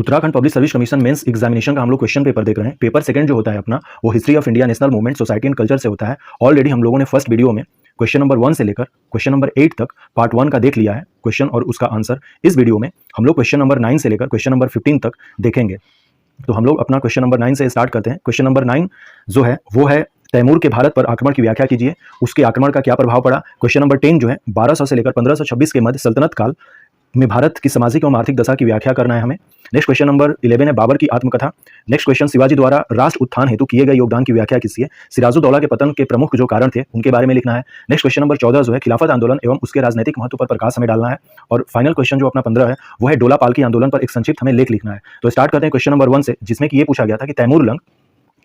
Uttarakhand public service commission mains examination का हम लोग क्वेश्चन पेपर देख रहे हैं। पेपर सेकंड जो होता है अपना वो history of India, national movement, society and culture से होता है। ऑलरेडी हम लोगों ने फर्स्ट वीडियो में क्वेश्चन नंबर 1 से लेकर क्वेश्चन नंबर 8 तक पार्ट 1 का देख लिया है क्वेश्चन और उसका आंसर। इस वीडियो में हम लोग क्वेश्चन नंबर 9 से लेकर क्वेश्चन नंबर 15 तक देखेंगे। तो हम लोग अपना क्वेश्चन नंबर 9 से स्टार्ट करते हैं। क्वेश्चन नंबर 9 जो है वो है तैमूर के भारत पर आक्रमण की व्याख्या कीजिए, उसके आक्रमण का क्या प्रभाव पड़ा। क्वेश्चन नंबर 10 जो है 1200 से लेकर 1526 के मध्य सल्तनत काल में भारत की सामाजिक एवं आर्थिक दशा की व्याख्या करना है हमें। नेक्स्ट क्वेश्चन नंबर 11 है बाबर की आत्मकथा। नेक्स्ट क्वेश्चन शिवाजी द्वारा राष्ट्र उत्थान हेतु किए गए योगदान की व्याख्या कीजिए। सिराजुद्दौला के पतन के प्रमुख जो कारण थे उनके बारे में लिखना है। नेक्स्ट क्वेश्चन नंबर 14 जो है खिलाफत आंदोलन एवं उसके राजनीतिक महत्व पर प्रकाश हमें डालना है। और फाइनल क्वेश्चन जो अपना 15 है वो है डोला पालकी आंदोलन पर एक संक्षिप्त हमें लेख लिखना है। तो स्टार्ट करते हैं क्वेश्चन नंबर 1 से, जिसमें कि ये पूछा गया था कि तैमूर लंग,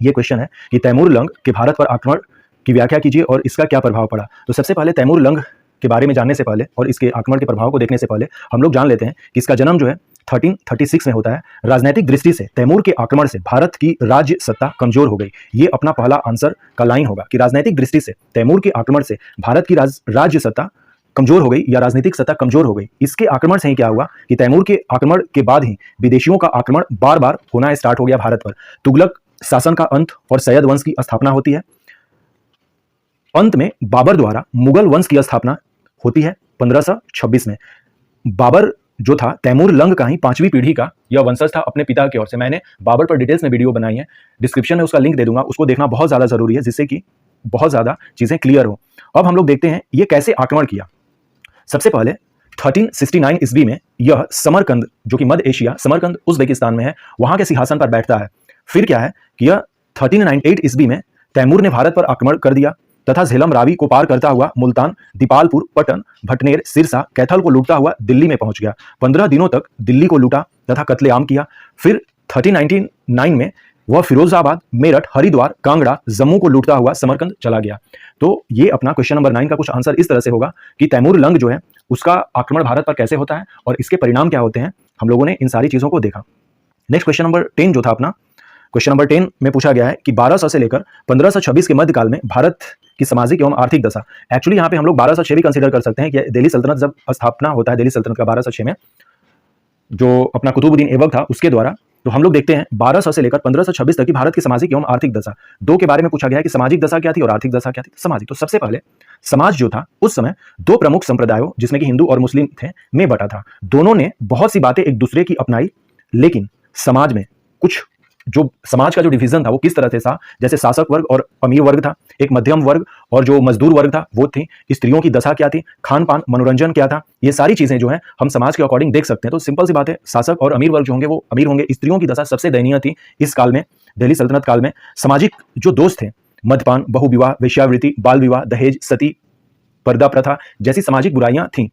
ये क्वेश्चन है कि तैमूर लंग के भारत पर आक्रमण की व्याख्या कीजिए और इसका क्या प्रभाव पड़ा। तो सबसे पहले तैमूर लंग के बारे में जानने से पहले और इसके आक्रमण के प्रभाव को देखने से पहले हम लोग जान लेते हैं कि इसका जन्म जो है 1336 में होता है। राजनीतिक दृष्टि से तैमूर के आक्रमण से भारत की राज्य सत्ता कमजोर हो गई। ये अपना पहला आंसर का लाइन होगा कि राजनीतिक दृष्टि से तैमूर के आक्रमण से भारत की राज्य सत्ता कमजोर हो गई या राजनीतिक सत्ता कमजोर हो गई। इसके आक्रमण से ही क्या हुआ कि तैमूर के आक्रमण के बाद ही विदेशियों का आक्रमण बार बार होना स्टार्ट हो गया भारत पर। तुगलक शासन का अंत और सैयद वंश की स्थापना होती है। अंत में बाबर द्वारा मुगल वंश की स्थापना होती है 1526 में। बाबर जो था तैमूर लंग का ही 5वीं पीढ़ी का यह वंशज था अपने पिता की ओर से। मैंने बाबर पर डिटेल्स में वीडियो बनाई है, डिस्क्रिप्शन में उसका लिंक दे दूंगा, उसको देखना बहुत ज्यादा जरूरी है जिससे कि बहुत ज्यादा चीजें क्लियर हो। अब हम लोग देखते हैं ये कैसे आक्रमण किया। सबसे पहले 1369 ईस्वी में यह समरकंद जो कि मध्य एशिया, समरकंद उज्बेकिस्तान में है, वहां के सिंहासन पर बैठता है। फिर क्या है कि यह 1398 ईस्वी में तैमूर ने भारत पर आक्रमण कर दिया तथा झेलम रावी को पार करता हुआ मुल्तान, दीपालपुर, पटन, भटनेर, सिरसा, कैथल को लूटता हुआ दिल्ली में पहुंच गया। 15 दिनों तक दिल्ली को लूटा तथा कत्लेआम किया। फिर 1399 में वह फिरोजाबाद, मेरठ, हरिद्वार, कांगड़ा, जम्मू को लूटता हुआ समरकंद चला गया। तो ये अपना क्वेश्चन नंबर 9 का कुछ आंसर इस तरह से होगा कि तैमूर लंग जो है उसका आक्रमण भारत पर कैसे होता है और इसके परिणाम क्या होते हैं। हम लोगों ने इन सारी चीजों को देखा। नेक्स्ट क्वेश्चन नंबर 10 जो था अपना, क्वेश्चन नंबर 10 में पूछा गया है कि 1200 से लेकर 1526 के मध्यकाल में भारत की सामाजिक एवं आर्थिक दशा। एक्चुअली यहाँ पे हम लोग 1206 भी कंसीडर कर सकते हैं कि दिल्ली सल्तनत जब स्थापना होता है, दिल्ली सल्तनत का 1206 में जो अपना कुतुबुद्दीन ऐबक था उसके द्वारा। तो हम लोग देखते हैं 1200 से लेकर 1526 तक की भारत की सामाजिक एवं आर्थिक दशा। दो के बारे में पूछा गया है कि सामाजिक दशा क्या थी और आर्थिक दशा क्या थी। सामाजिक, तो सबसे पहले समाज जो था उस समय दो प्रमुख संप्रदायों जिसमें कि हिंदू और मुस्लिम थे में बटा था। दोनों ने बहुत सी बातें एक दूसरे की अपनाई, लेकिन समाज में कुछ जो समाज का जो डिवीजन था वो किस तरह से था, जैसे शासक वर्ग और अमीर वर्ग था, एक मध्यम वर्ग और जो मजदूर वर्ग था वो थी, स्त्रियों की दशा क्या थी, खान पान, मनोरंजन क्या था, ये सारी चीजें जो है हम समाज के अकॉर्डिंग देख सकते हैं। तो सिंपल सी बात है, शासक और अमीर वर्ग जो होंगे वो अमीर होंगे। स्त्रियों की दशा सबसे दयनीय थी इस काल में, दिल्ली सल्तनत काल में। सामाजिक जो दोष थे, मद्यपान, बहुविवाह, वेश्यावृत्ति, बाल विवाह, दहेज, सती, पर्दा प्रथा जैसी सामाजिक बुराइयां थीं।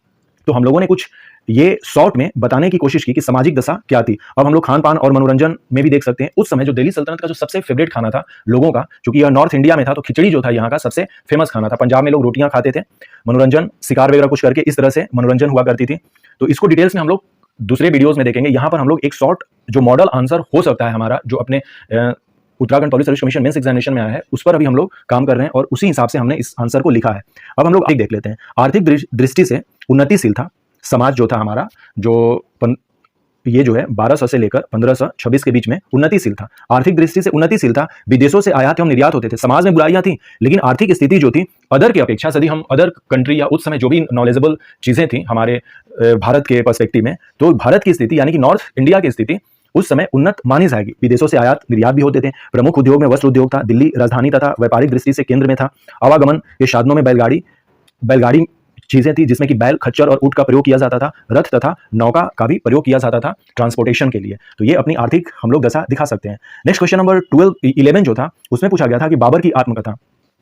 तो हम लोगों ने कुछ ये शॉर्ट में बताने की कोशिश की कि सामाजिक दशा क्या थी। अब हम लोग खान पान और मनोरंजन में भी देख सकते हैं। उस समय जो दिल्ली सल्तनत का जो सबसे फेवरेट खाना था लोगों का, क्योंकि यह नॉर्थ इंडिया में था, तो खिचड़ी जो था यहाँ का सबसे फेमस खाना था। पंजाब में लोग रोटियां खाते थे, मनोरंजन, शिकार वगैरह कुछ करके इस तरह से मनोरंजन हुआ करती थी। तो इसको डिटेल्स में हम लोग दूसरे वीडियोज में देखेंगे। यहाँ पर हम लोग एक शॉर्ट जो मॉडल आंसर हो सकता है हमारा, जो अपने Uttarakhand public service commission mains examination में आया है, उस पर अभी हम लोग काम कर रहे हैं और उसी हिसाब से हमने इस आंसर को लिखा है। अब हम लोग देख लेते हैं। आर्थिक दृष्टि से उन्नतिशील था समाज जो था हमारा, जो ये जो है 1200 से लेकर 1526 के बीच में उन्नतिशील था। आर्थिक दृष्टि से उन्नतिशील था। विदेशों से आयात एवं निर्यात होते थे। समाज में बुराइयां थी, लेकिन आर्थिक स्थिति जो थी अदर की अपेक्षा, यदि हम अदर कंट्री या उस समय जो भी नॉलेजेबल चीजें थी हमारे भारत के पर्सपेक्टिव में, तो भारत की स्थिति यानी कि नॉर्थ इंडिया की स्थिति उस समय उन्नत मानी जाएगी। विदेशों से आयात निर्यात भी होते थे। प्रमुख उद्योग में वस्त्र उद्योग था। दिल्ली राजधानी तथा व्यापारिक दृष्टि से केंद्र में था। आवागमन के साधनों में बैलगाड़ी चीजें थी, जिसमें कि बैल, खच्चर और ऊंट का प्रयोग किया जाता था। रथ तथा नौका का भी प्रयोग किया जाता था ट्रांसपोर्टेशन के लिए। तो ये अपनी आर्थिक हम लोग दशा दिखा सकते हैं। नेक्स्ट क्वेश्चन नंबर 11 जो था उसमें पूछा गया था कि बाबर की आत्मकथा।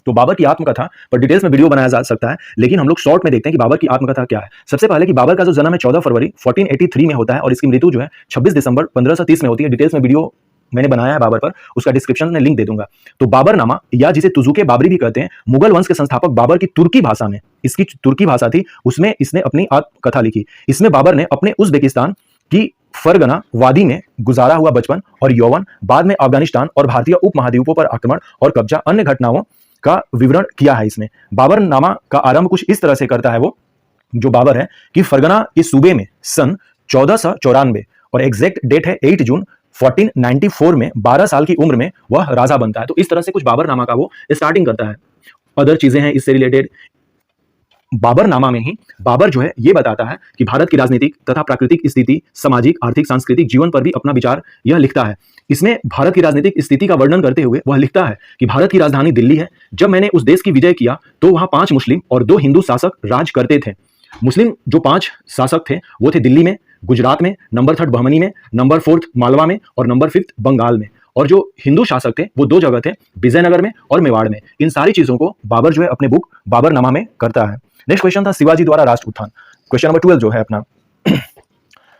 तो बाबर की आत्मकथा पर डिटेल्स में वीडियो बनाया जा सकता है, लेकिन हम लोग शॉर्ट में देखते हैं कि बाबर की आत्मकथा क्या है। सबसे पहले कि बाबर का जो जन्म है 14 फरवरी 1483 में होता है और इसकी मृत्यु जो है 26 दिसंबर 1530 में होती है। डिटेल्स में वीडियो मैंने बनाया है बाबर पर, उसका डिस्क्रिप्शन में लिंक दे दूंगा। तो बाबरनामा या जिसे तुजुके बाबरी भी कहते हैं, मुगल वंश के संस्थापक बाबर की तुर्की भाषा में, इसकी तुर्की भाषा थी, उसमें इसने अपनी आत्मकथा लिखी। इसमें बाबर ने अपने उज्बेकिस्तान की फरगना वादी में गुजारा हुआ बचपन और यौवन, बाद में अफगानिस्तान और भारतीय उपमहाद्वीपों पर आक्रमण और कब्जा, अन्य घटनाओं का विवरण किया है। इसमें बाबरनामा का आरंभ कुछ इस तरह से करता है वो जो बाबर है कि फरगना इस सूबे में सन 1494 और एग्जैक्ट डेट है 8 जून 1494 में 12 साल की उम्र में वह राजा बनता है। तो इस तरह से कुछ बाबरनामा का वो स्टार्टिंग करता है। अदर चीजें हैं इससे रिलेटेड, बाबरनामा में ही बाबर जो है ये बताता है कि भारत की राजनीतिक तथा प्राकृतिक स्थिति, सामाजिक, आर्थिक, सांस्कृतिक जीवन पर भी अपना विचार यह लिखता है। इसमें भारत की राजनीतिक स्थिति का वर्णन करते हुए वह लिखता है कि भारत की राजधानी दिल्ली है। जब मैंने उस देश की विजय किया तो वहां 5 मुस्लिम और 2 हिंदू शासक राज करते थे। मुस्लिम जो 5 शासक थे वो थे दिल्ली में, गुजरात में, नंबर 3 बहमनी में, नंबर 4 मालवा में और नंबर 5 बंगाल में। और जो हिंदू शासक थे वो 2 जगह थे, विजयनगर में और मेवाड़ में। इन सारी चीजों को बाबर जो है अपने बुक बाबरनामा में करता है। नेक्स्ट क्वेश्चन था शिवाजी द्वारा राष्ट्र उत्थान, क्वेश्चन नंबर 12 जो है अपना।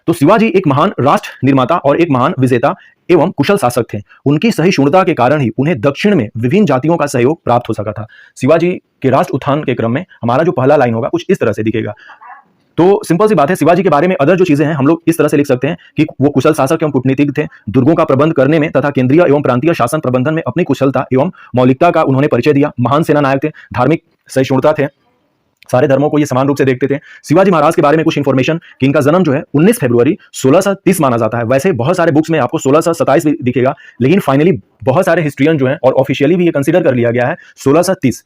तो शिवाजी एक महान राष्ट्र निर्माता और एक महान विजेता एवं कुशल शासक थे। उनकी सहिष्णुता के कारण ही उन्हें दक्षिण में विभिन्न जातियों का सहयोग प्राप्त हो सका था। शिवाजी के राष्ट्र उत्थान के क्रम में हमारा जो पहला लाइन होगा कुछ इस तरह से दिखेगा। तो सिंपल सी बात है, शिवाजी के बारे में अदर जो चीजें हैं हम लोग इस तरह से लिख सकते हैं कि वो कुशल शासक एवं कूटनीतिज्ञ थे, दुर्गों का प्रबंध करने में तथा केंद्रीय एवं प्रांतीय शासन प्रबंधन में अपनी कुशलता एवं मौलिकता का उन्होंने परिचय दिया। महान सेना नायक थे, धार्मिक सहिष्णुता थे, सारे धर्मों को ये समान रूप से देखते थे। शिवाजी महाराज के बारे में कुछ इंफॉर्मेशन कि इनका जन्म जो है 19 फरवरी 1630 माना जाता है। वैसे बहुत सारे बुक्स में आपको 1627 भी दिखेगा, लेकिन फाइनली बहुत सारे हिस्ट्रियन जो हैं और ऑफिशियली भी ये कंसीडर कर लिया गया है 1630।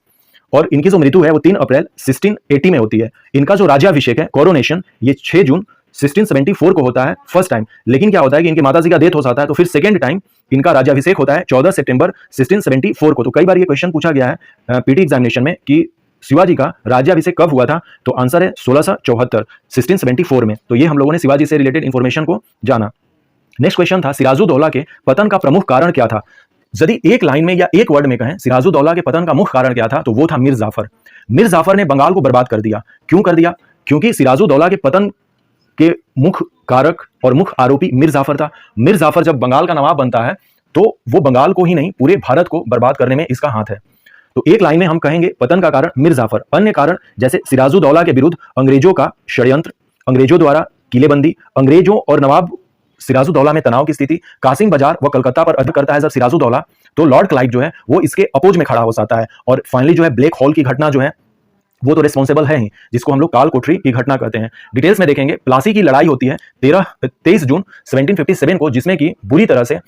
और इनकी जो मृत्यु है वो 3 अप्रैल 1680 में होती है। इनका जो राज्याभिषेक है, कोरोनेशन, ये 6 जून 1674 को होता है फर्स्ट टाइम। लेकिन क्या होता है कि इनके माताजी का डेथ हो जाता है, तो फिर सेकंड टाइम इनका राज्याभिषेक होता है 14 सितंबर 1674 को। तो कई बार ये क्वेश्चन पूछा गया है पीटी एग्जामिनेशन में कि शिवाजी का राज्याभिषेक कब हुआ था, तो आंसर है 1674 1674 में। तो ये हम लोगों ने शिवाजी से रिलेटेड इंफॉर्मेशन को जाना। नेक्स्ट क्वेश्चन था सिराजुद्दौला के पतन का प्रमुख कारण क्या था। यदि एक लाइन में या एक वर्ड में कहें सिराजुद्दौला के पतन का मुख्य कारण क्या था, तो वो था मीर जाफर। मीर जाफर ने बंगाल को बर्बाद कर दिया। क्यों कर दिया? क्योंकि सिराजुद्दौला के पतन के मुख्य कारक और मुख्य आरोपी मीर जाफर था। मीर जाफर जब बंगाल का नवाब बनता है तो वो बंगाल को ही नहीं पूरे भारत को बर्बाद करने में इसका हाथ है। तो एक लाइन में हम कहेंगे पतन का कारण मीर जाफर। अन्य कारण जैसे सिराजुद्दौला के विरुद्ध अंग्रेजों का षड्यंत्र, अंग्रेजों द्वारा किलेबंदी, अंग्रेजों और नवाब सिराजुद्दौला में तनाव की स्थिति, कासिम बाजार व कलकत्ता पर अटैक करता है जब सिराजुद्दौला, तो लॉर्ड क्लाइव जो है वो इसके अपोज में खड़ा हो जाता है। और फाइनली जो है ब्लैक होल की घटना जो है वो तो रिस्पॉन्सिबल है ही, जिसको हम लोग काल कोठरी की घटना कहते हैं। डिटेल्स में देखेंगे, प्लासी की लड़ाई होती है 23 जून 1757 को, जिसमें कि बुरी तरह से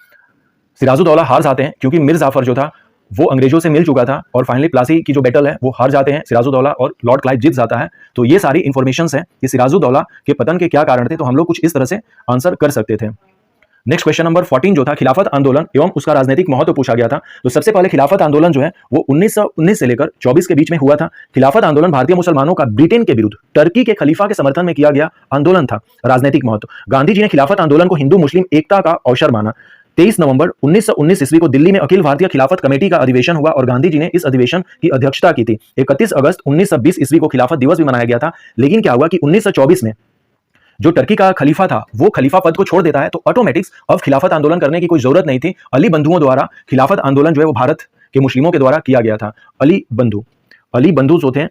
सिराजुद्दौला हार जाते हैं क्योंकि मीर जाफर जो था वो अंग्रेजों से मिल चुका था। और फाइनली प्लासी की जो बैटल है वो हार जाते हैं सिराजुद्दौला और लॉर्ड क्लाइव जीत जाता है। तो ये सारी इंफॉर्मेशंस हैं कि सिराजुद्दौला के पतन के क्या कारण थे, तो हम लोग कुछ इस तरह से आंसर कर सकते थे। नेक्स्ट क्वेश्चन नंबर 14 जो था खिलाफत आंदोलन एवं उसका राजनीतिक महत्व पूछा गया था। तो सबसे पहले खिलाफत आंदोलन जो है वो 1919 से लेकर 24 के बीच में हुआ था। खिलाफत आंदोलन भारतीय मुसलमानों का ब्रिटेन के विरुद्ध टर्की के खलीफा के समर्थन में किया गया आंदोलन था। राजनीतिक महत्व, गांधी जी ने खिलाफत आंदोलन को हिंदू मुस्लिम एकता का अवसर माना। 23 नवंबर 1919 ईस्वी को दिल्ली में अखिल भारतीय खिलाफत कमेटी का अधिवेशन हुआ और गांधी जी ने इस अधिवेशन की अध्यक्षता की थी। 31 अगस्त 1920 ईस्वी को खिलाफत दिवस भी मनाया गया था। लेकिन क्या हुआ कि 1924 में जो टर्की का खलीफा था वो खलीफा पद को छोड़ देता है, तो ऑटोमेटिक्स अब खिलाफत आंदोलन करने की कोई जरूरत नहीं थी। अली बंधुओं द्वारा खिलाफत आंदोलन जो है वो भारत के मुस्लिमों के द्वारा किया गया था। अली बंधु जो थे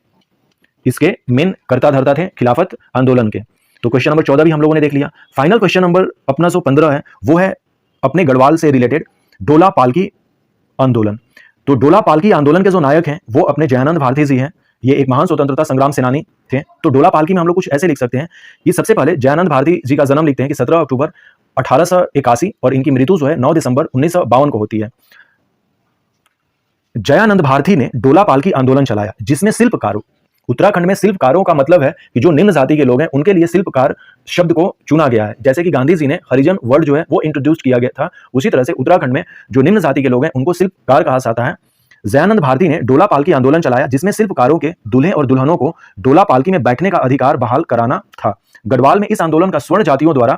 इसके मेन कर्ता धर्ता थे खिलाफत आंदोलन के। तो क्वेश्चन नंबर 14 भी हम लोगों ने देख लिया। फाइनल क्वेश्चन नंबर अपना जो 15 है वो है अपने गढ़वाल से रिलेटेड डोला पालकी आंदोलन। तो डोला पालकी आंदोलन के जो नायक हैं वो अपने जयानंद भारती जी हैं। ये एक महान स्वतंत्रता संग्राम सेनानी थे। तो डोला पालकी में हम लोग कुछ ऐसे लिख सकते हैं कि सबसे पहले जयानंद भारती जी का जन्म लिखते हैं कि 17 अक्टूबर 1881 और इनकी मृत्यु जो है 9 दिसंबर 1952 को होती है। जयानंद भारती ने डोला पालकी आंदोलन चलाया जिसमें शिल्पकारों, उत्तराखंड में शिल्पकारों का मतलब है कि जो निम्न जाति के लोग हैं उनके लिए शिल्पकार शब्द को चुना गया है। जैसे कि गांधी जी ने हरिजन वर्ड जो है वो इंट्रोड्यूस किया गया था, उसी तरह से उत्तराखंड में जो निम्न जाति के लोग हैं उनको शिल्पकार कहा जाता है। जयानंद भारती ने डोला पालकी आंदोलन चलाया जिसमें शिल्पकारों के दूल्हे और दुल्हनों को डोला पालकी में बैठने का अधिकार बहाल कराना था। गढ़वाल में इस आंदोलन का स्वर्ण जातियों द्वारा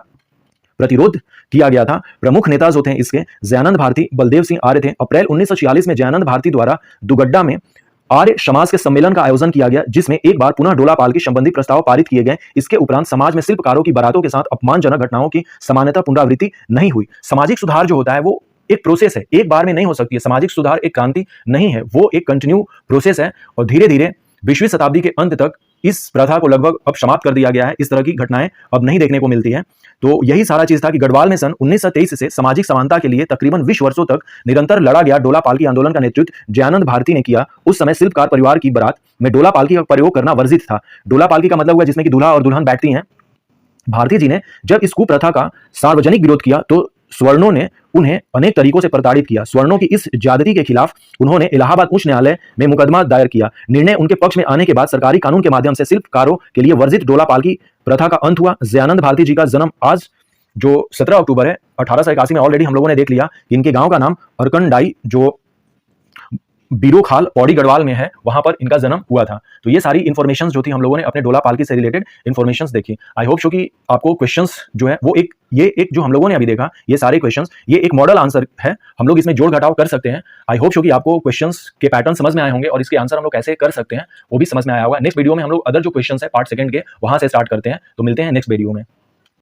प्रतिरोध किया गया था। प्रमुख नेता जो थे इसके जयानंद भारती, बलदेव सिंह आर्य थे। अप्रैल 1946 में जयानंद भारती द्वारा दुगड्डा में आर्य समाज के सम्मेलन का आयोजन किया गया जिसमें एक बार पुनः डोला पालकी संबंधी प्रस्ताव पारित किए गए। इसके उपरांत समाज में शिल्पकारों की बारातों के साथ अपमानजनक घटनाओं की सामान्यतः पुनरावृत्ति नहीं हुई। सामाजिक सुधार जो होता है वो एक प्रोसेस है, एक बार में नहीं हो सकती है। सामाजिक सुधार एक क्रांति नहीं है, वो एक कंटिन्यू प्रोसेस है। और धीरे धीरे 20वीं शताब्दी के अंत तक इस प्रथा को लगभग अब समाप्त कर दिया गया है। इस तरह की घटनाएं अब नहीं देखने को मिलती है। तो यही सारा चीज था कि गढ़वाल में सन 1923 से सामाजिक समानता के लिए तकरीबन 20 वर्षों तक निरंतर लड़ा गया डोला पालकी आंदोलन का नेतृत्व जयानंद भारती ने किया। उस समय शिल्पकार परिवार की बारात में डोला पालकी का प्रयोग करना वर्जित था। डोला पालकी का मतलब हुआ जिसमें कि दूल्हा और दुल्हन बैठती हैं, भारती जी ने जब इस कुप्रथा का सार्वजनिक विरोध किया तो स्वर्णों ने उन्हें अनेक तरीकों से प्रताड़ित किया। स्वर्णों की इस ज्यादती के खिलाफ उन्होंने इलाहाबाद उच्च न्यायालय में मुकदमा दायर किया। निर्णय उनके पक्ष में आने के बाद सरकारी कानून के माध्यम से शिल्पकारों के लिए वर्जित डोला पालकी प्रथा का अंत हुआ। जयानंद भारती जी का जन्म आज जो 17 अक्टूबर है 1881 में ऑलरेडी हम लोगों ने देख लिया कि इनके गांव का नाम अरकंडाई जो बीरोखाल पौड़ी गढ़वाल में है, वहां पर इनका जन्म हुआ था। तो ये सारी इन्फॉर्मेशंस जो थी हम लोगों ने अपने डोला पालकी से रिलेटेड इन्फॉर्मेशंस देखी। आई होप सो कि आपको क्वेश्चंस जो है वो ये एक जो हम लोगों ने अभी देखा, ये सारे क्वेश्चंस ये एक मॉडल आंसर है, हम लोग इसमें जोड़ घटाव कर सकते हैं। आई होप सो कि आपको क्वेश्चंस के पैटर्न समझ में आए होंगे और इसके आंसर हम लोग कैसे कर सकते हैं वो भी समझ में आया होगा। नेक्स्ट वीडियो में हम लोग अदर जो क्वेश्चंस है पार्ट सेकंड के वहां से स्टार्ट करते हैं। तो मिलते हैं नेक्स्ट वीडियो में।